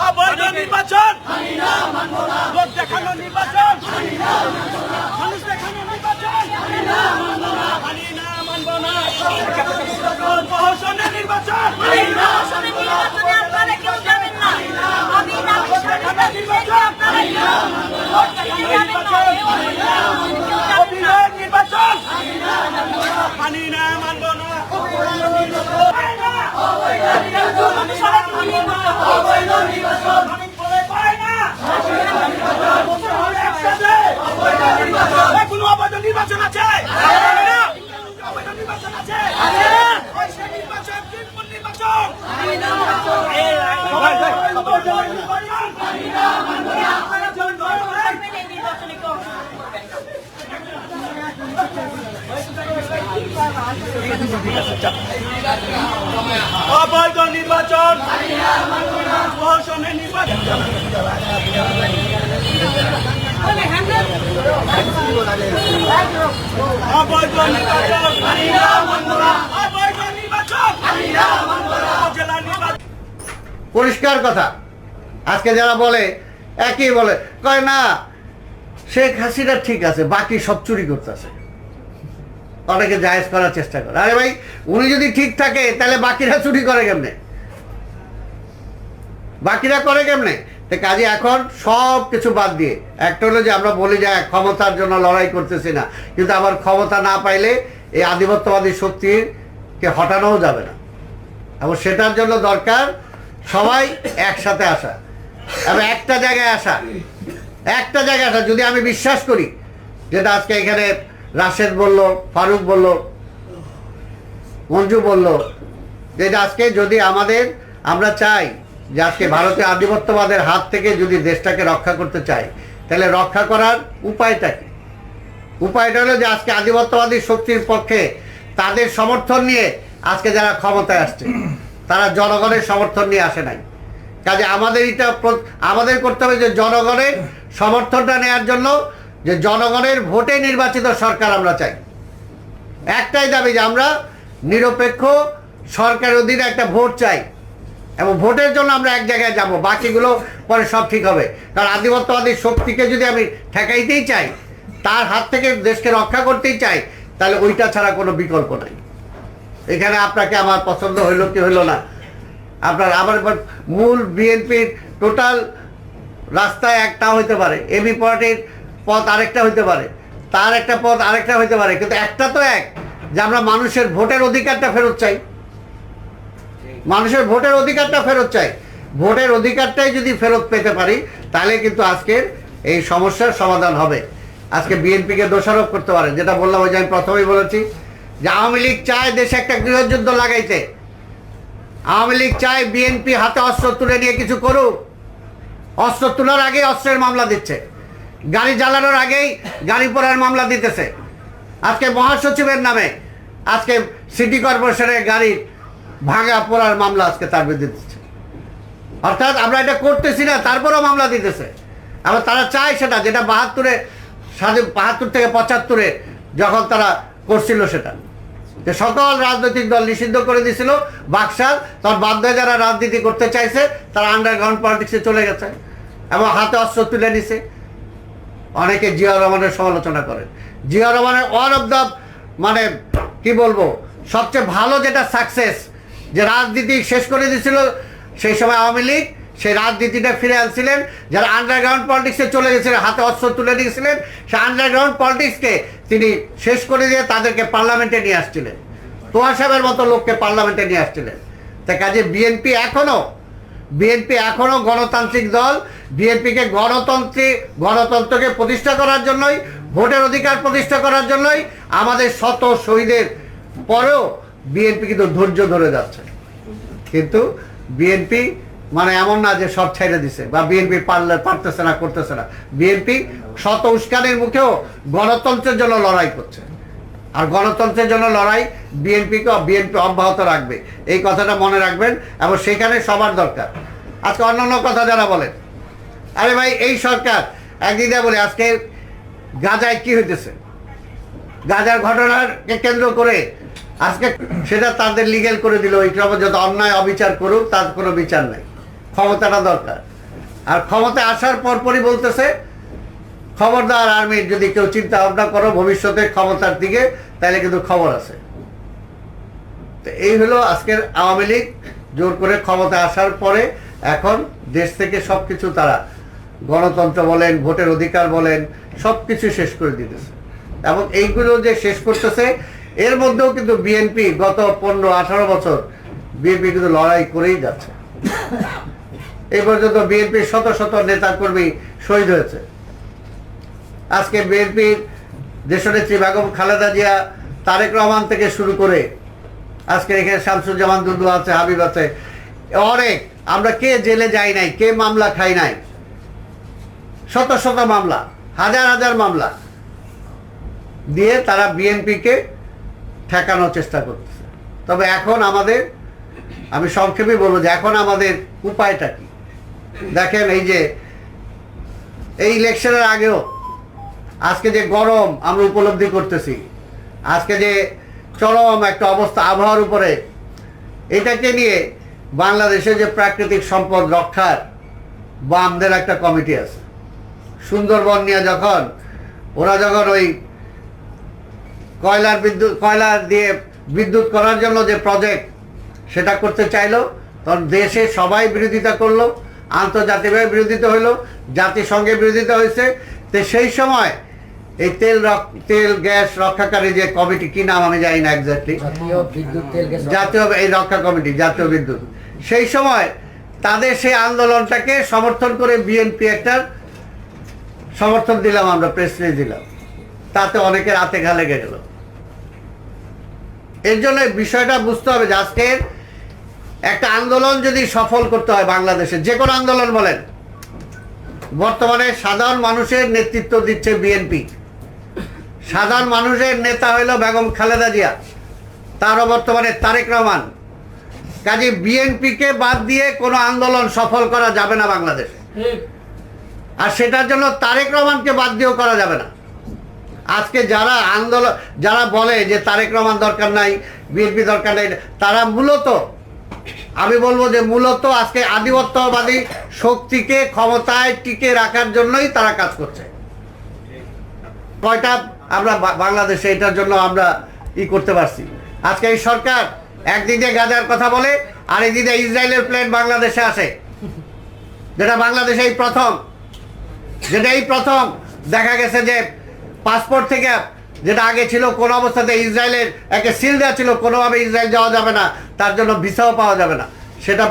অবৈধ নির্বাচন, লোক দেখানো নির্বাচন, মানুষ দেখানো নির্বাচন, মানি না, মানব না। প্রহসনের নির্বাচন, আপনারা কেউ যাবেন না। আমি অভিনয় নির্বাচন, মানি না, মানব না। কোনো অবৈধ নির্বাচন আছে? অবৈধ নির্বাচন আছে? নির্বাচন তৃণমূল নির্বাচন, অবৈধ নির্বাচন, প্রহসনের নির্বাচন, অবৈধ নির্বাচন, অবৈধ নির্বাচন, জেলা নির্বাচন। পরিষ্কার কথা। আজকে যারা বলে একই বলে, কয় না শেখ হাসিনা ঠিক আছে, বাকি সব চুরি করতেছে, অনেকে জায়েজ করার চেষ্টা করে। আরে ভাই, উনি যদি ঠিক থাকে তাহলে বাকিরা চুরি করে কেমনে? বাকিরা করে কেমনে? তো কাজে এখন সব কিছু বাদ দিয়ে একটা হলো যে আমরা বলি যে ক্ষমতার জন্য লড়াই করতেছি না, কিন্তু আবার ক্ষমতা না পাইলে এই আধিপত্যবাদী শক্তিকে হটানোও যাবে না, এবং সেটার জন্য দরকার সবাই একসাথে আসা এবং একটা জায়গায় আসা। একটা জায়গায় আসা যদি আমি বিশ্বাস করি, যেটা আজকে এখানে রাশেদ বলল, ফারুক বলল, মঞ্জু বলল, যে আজকে যদি আমরা চাই যে আজকে ভারতীয় আধিপত্যবাদের হাত থেকে যদি দেশটাকে রক্ষা করতে চাই, তাহলে রক্ষা করার উপায়টা কি? উপায়টা হলো যে আজকে আধিপত্যবাদী শক্তির পক্ষে তাদের সমর্থন নিয়ে আজকে যারা ক্ষমতায় আসছে তারা জনগণের সমর্থন নিয়ে আসে নাই। কাজে আমাদের করতে হবে যে জনগণের সমর্থনটা নেওয়ার জন্য যে জনগণের ভোটে নির্বাচিত সরকার আমরা চাই। একটাই দাবি যে আমরা নিরপেক্ষ সরকারের অধীনে একটা ভোট চাই, এবং ভোটের জন্য আমরা এক জায়গায় যাব, বাকিগুলো পরে সব ঠিক হবে। কারণ আধিপত্যবাদী শক্তিকে যদি আমি ঠেকাইতেই চাই, তার হাত থেকে দেশকে রক্ষা করতেই চাই, তাহলে ওইটা ছাড়া কোনো বিকল্প নাই। এখানে আপনাকে আমার পছন্দ হইলো কি হইলো না, আমার মূল বিএনপির টোটাল রাস্তায় একটা হইতে পারে, এবি পার্টির পথ আরেকটা হইতে পারে, তার একটা পথ আরেকটা হইতে পারে, কিন্তু একটা তো এক, যে আমরা মানুষের ভোটের অধিকারটা ফেরত চাই। মানুষের ভোটের অধিকারটা ফেরত চাই। ভোটের অধিকারটাই যদি ফেরত পেতে পারি, তাহলে কিন্তু আজকের এই সমস্যার সমাধান হবে। আজকে বিএনপিকে দোষারোপ করতে পারে, যেটা বললাম ওই যে আমি প্রথমেই বলেছি যে আওয়ামী লীগ চায় দেশে একটা গৃহযুদ্ধ লাগাইতে। আওয়ামী লীগ চায় বিএনপি হাতে অস্ত্র তুলে নিয়ে কিছু করুক। অস্ত্র তোলার আগেই অস্ত্রের মামলা দিচ্ছে, গাড়ি জ্বালানোর আগেই গাড়ি পোড়ার মামলা দিতেছে। আজকে মহাসচিবের নামে আজকে সিটি কর্পোরেশনের গাড়ির ভাঙা পোড়ার মামলা আজকে তার বিরুদ্ধে দিচ্ছে। অর্থাৎ আমরা এটা করতেছি না, তারপরেও মামলা দিতেছে। আবার তারা চায় সেটা, যেটা ৭২ থেকে ৭৫ যখন তারা করছিল, সেটা যে সকল রাজনৈতিক দল নিষিদ্ধ করে দিয়েছিল বাকশাল, তখন বাধ্য হয়ে যারা রাজনীতি করতে চাইছে তারা আন্ডারগ্রাউন্ড পলিটিক্সে চলে গেছে এবং হাতে অস্ত্র তুলে নিছে। অনেকে জিয়াউর রহমানের সমালোচনা করেন। জিয়াউর রহমানের ওয়ান অফ দ্য কি বলবো, সবচেয়ে ভালো যেটা সাকসেস, যে রাজনীতি শেষ করে দিয়েছিল সেই সময় আওয়ামী লীগ, সেই রাজনীতিটা ফিরে আনছিলেন। যারা আন্ডারগ্রাউন্ড পলিটিক্সে চলে গেছিলেন, হাতে অস্ত্র তুলে দিয়েছিলেন, সেই আন্ডারগ্রাউন্ড পলিটিক্সকে তিনি শেষ করে দিয়ে তাদেরকে পার্লামেন্টে নিয়ে আসছিলেন। তোয়া সাহেবের মতো লোককে পার্লামেন্টে নিয়ে আসছিলেন। তাই কাজে বিএনপি এখনও গণতান্ত্রিক দল। বিএনপিকে গণতন্ত্রকে প্রতিষ্ঠা করার জন্যই, ভোটের অধিকার প্রতিষ্ঠা করার জন্যই আমাদের শত শহীদের পরেও বিএনপি কিন্তু ধৈর্য ধরে যাচ্ছে। কিন্তু বিএনপি এমন না যে সব ছেড়ে দিছে, বা বিএনপি পারতেছে না, করতেছে না। বিএনপি শত উস্কানির মুখেও গণতন্ত্রের জন্য লড়াই করছে, আর গণতন্ত্রের জন্য লড়াই বিএনপি অব্যাহত রাখবে। এই কথাটা মনে রাখবেন, এবং সেখানে সবার দরকার। আজকে অন্যান্য কথা যারা বলেন, আরে ভাই এই সরকার একদিকে বলে আজকে গাজায় কি হইতেছে, গাজার ঘটনাকে কেন্দ্র করে আজকে সেটা তাদের লিগ্যাল করে দিল, এটা যত অন্যায় অবিচার করুক তার কোনো বিচার নাই, ক্ষমতাটা দরকার। আর ক্ষমতায় আসার পরপরই বলতেছে খবরদার আর্মির যদি কেউ চিন্তা ভাবনা করো ভবিষ্যতে ক্ষমতার দিকে, তাহলে কিন্তু খবর আছে। তো এই হলো আজকের আওয়ামী লীগ জোর করে ক্ষমতায় আসার পরে এখন দেশ থেকে সবকিছু তারা গণতন্ত্র বলেন, ভোটের অধিকার বলেন, সবকিছু শেষ করে দিতেছে। এবং এইগুলো যে শেষ করতেছে, এর মধ্যেও কিন্তু বিএনপি গত 15-18 বছর বিএনপি কিন্তু লড়াই করেই যাচ্ছে। এই পর্যন্ত বিএনপির শত শত নেতাকর্মী শহীদ হয়েছে। আজকে বিএনপির দেশনেত্রী বেগম খালেদা জিয়া, তারেক রহমান থেকে শুরু করে আজকে এখানে শামসুজ্জামান দুদু আছে, হাবিব আছে, অনেক, আমরা কে জেলে যাই নাই, কে মামলা খাই নাই, শত শত মামলা, হাজার হাজার মামলা দিয়ে তারা বিএনপিকে ঠেকানোর চেষ্টা করতেছে। তবে এখন আমাদের, আমি সংক্ষেপে বলবো যে এখন আমাদের উপায়টা কি। দেখেন এই যে এই ইলেকশনের আগেও আজকে যে গরম আমরা উপলব্ধি করতেছি, আজকে যে চরম একটা অবস্থা আবহাওয়ার উপরে, এটাকে নিয়ে বাংলাদেশে যে প্রাকৃতিক সম্পদ রক্ষার বামদের একটা কমিটি আছে। সুন্দরবন নিয়ে যখন ওই কয়লা দিয়ে বিদ্যুৎ করার জন্য যে প্রজেক্ট সেটা করতে চাইলো, তখন দেশে সবাই বিরোধিতা করলো, আন্তর্জাতিকভাবে বিরোধিতা হইলো, জাতিসংঘে বিরোধিতা হয়েছে। তো সেই সময় এই তেল গ্যাস রক্ষাকারী যে কমিটি, কি নাম আমি জানি না এক্স্যাক্টলি, জাতীয় এই রক্ষা কমিটি, জাতীয় বিদ্যুৎ, সেই সময় তাদের সেই আন্দোলনটাকে সমর্থন করে বিএনপি একটা সমর্থন দিলাম, আমরা প্রেস রিলিজ দিলাম, তাতে অনেকের হাতে ঘা লেগে গেল। এর জন্য বিষয়টা বুঝতে হবে যে আজকের একটা আন্দোলন যদি সফল করতে হয় বাংলাদেশে, যে কোনো আন্দোলন বলেন, বর্তমানে সাধারণ মানুষের নেতৃত্ব দিচ্ছে বিএনপি, সাধারণ মানুষের নেতা হইল বেগম খালেদা জিয়া, তারও বর্তমানে তারেক রহমান। কাজে বিএনপিকে বাদ দিয়ে কোনো আন্দোলন সফল করা যাবে না বাংলাদেশে, আর সেটার জন্য তারেক রহমানকে বাদ দিয়েও করা যাবে না। আজকে যারা বলে যে তারেক রহমান দরকার নাই, বিএনপি দরকার নাই, তারা মূলত, আমি বলবো যে মূলত আজকে আধিপত্যবাদী শক্তিকে ক্ষমতায় টিকে রাখার জন্যই তারা কাজ করছে। কয়টা আমরা বাংলাদেশে এটার জন্য আমরা করতে পারছি। আজকে এই সরকার একদিকে গাজার কথা বলে, আরেকদিকে ইসরায়েলের প্লেন বাংলাদেশে আসে, যেটা বাংলাদেশে এই প্রথম দেখা গেছে যে পাসপোর্ট থেকে, যেটা আগে ছিল কোন অবস্থাতে ইসরায়েলের একে সিল দেওয়া ছিল, কোনোভাবে ইসরায়েল যাওয়া যাবে না, তার জন্য ভিসাও পাওয়া যাবে না, সেটা